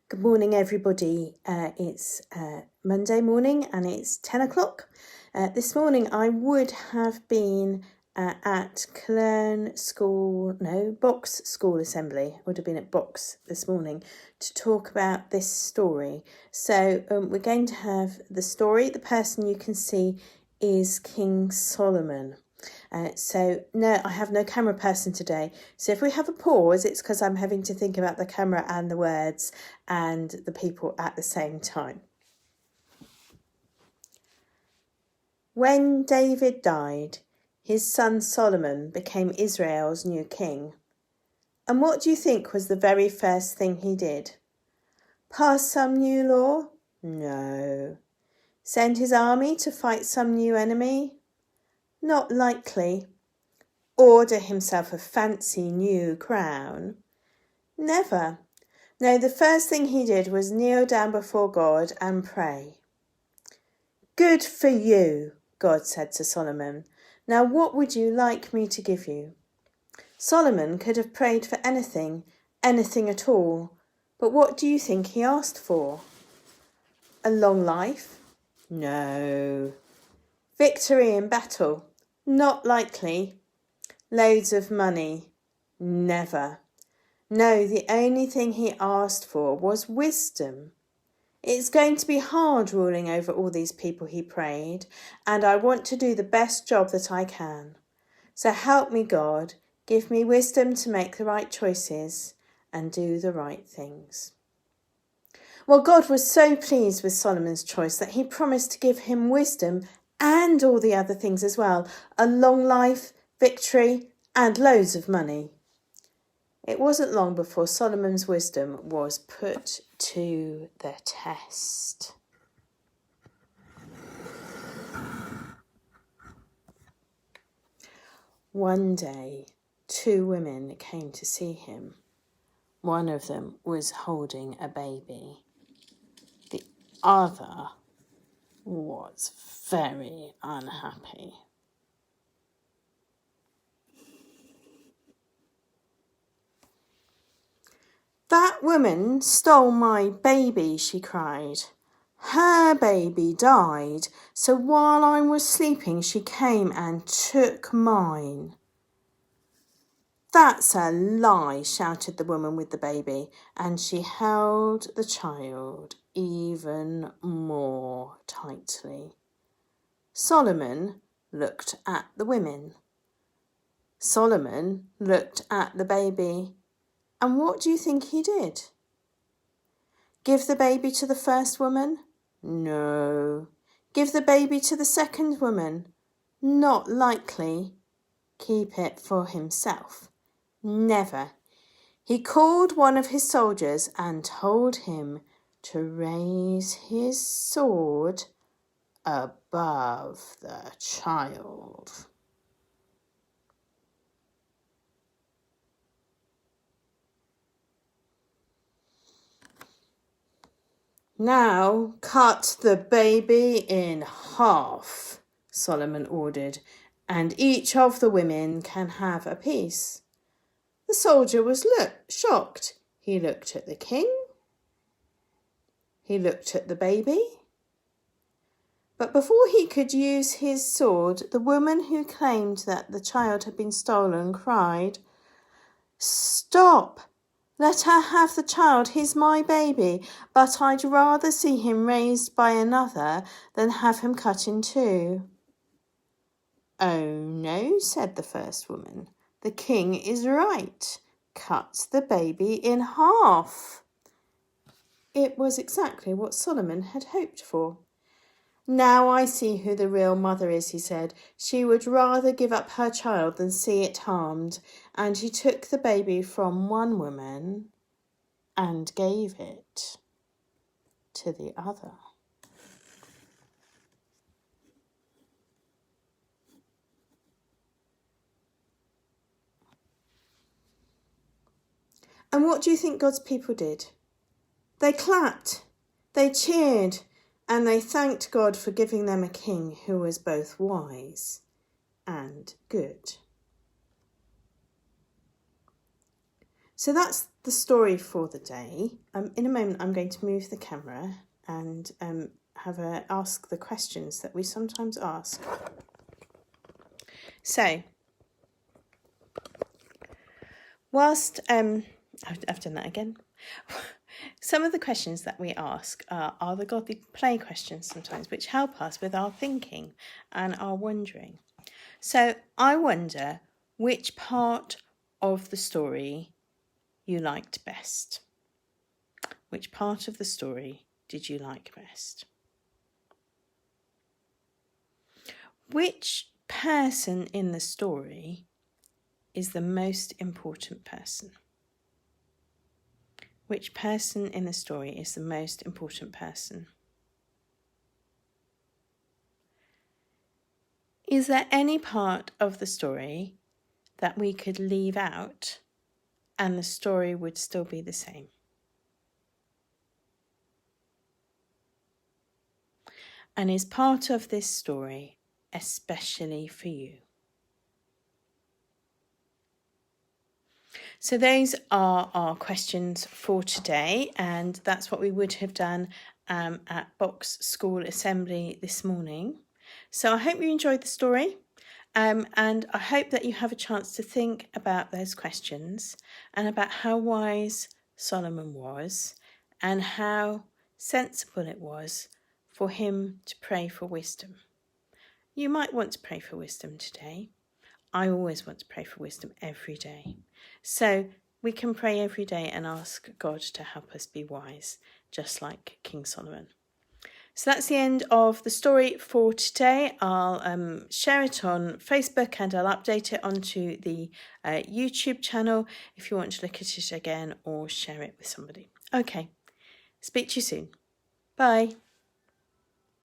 Good morning, everybody. It's Monday morning and it's 10 o'clock. This morning I would have been at Box School Assembly. I would have been at Box this morning to talk about this story. So we're going to have the story. The person you can see is King Solomon. No, I have no camera person today. So if we have a pause, it's because I'm having to think about the camera and the words and the people at the same time. When David died, his son Solomon became Israel's new king. And what do you think was the very first thing he did? Pass some new law? No. Send his army to fight some new enemy? Not likely. Order himself a fancy new crown? Never. No, the first thing he did was kneel down before God and pray. Good for you, God said to Solomon. Now what would you like me to give you? Solomon could have prayed for anything at all. But what do you think he asked for? A long life? No. Victory in battle? Not likely. Loads of money? Never. No, the only thing he asked for was wisdom. It's going to be hard ruling over all these people, he prayed, and I want to do the best job that I can. So help me, God, give me wisdom to make the right choices and do the right things. Well, God was so pleased with Solomon's choice that he promised to give him wisdom and all the other things as well, a long life, victory, and loads of money. It wasn't long before Solomon's wisdom was put to the test. One day, two women came to see him. One of them was holding a baby. The other was very unhappy. That woman stole my baby, she cried. Her baby died, so while I was sleeping, she came and took mine. That's a lie, shouted the woman with the baby, and she held the child even more tightly. Solomon looked at the women. Solomon looked at the baby. And what do you think he did? Give the baby to the first woman? No. Give the baby to the second woman? Not likely. Keep it for himself? Never. He called one of his soldiers and told him to raise his sword above the child. Now cut the baby in half, Solomon ordered, and each of the women can have a piece. The soldier was shocked. He looked at the king. He looked at the baby. But before he could use his sword, the woman who claimed that the child had been stolen cried, "Stop! Let her have the child, he's my baby, but I'd rather see him raised by another than have him cut in two." "Oh no," said the first woman. "The king is right. Cut the baby in half." It was exactly what Solomon had hoped for. "Now I see who the real mother is," he said. "She would rather give up her child than see it harmed." And he took the baby from one woman and gave it to the other. And what do you think God's people did? They clapped, they cheered, and they thanked God for giving them a king who was both wise and good. So that's the story for the day. In a moment, I'm going to move the camera and ask the questions that we sometimes ask. So, whilst I've done that again. Some of the questions that we ask are the Godly Play questions sometimes, which help us with our thinking and our wondering. So I wonder which part of the story you liked best. Which part of the story did you like best? Which person in the story is the most important person? Which person in the story is the most important person? Is there any part of the story that we could leave out and the story would still be the same? And is part of this story especially for you? So those are our questions for today, and that's what we would have done at Box School Assembly this morning. So I hope you enjoyed the story, and I hope that you have a chance to think about those questions and about how wise Solomon was and how sensible it was for him to pray for wisdom. You might want to pray for wisdom today. I always want to pray for wisdom every day. So we can pray every day and ask God to help us be wise, just like King Solomon. So that's the end of the story for today. I'll share it on Facebook and I'll update it onto the YouTube channel if you want to look at it again or share it with somebody. Okay, speak to you soon. Bye.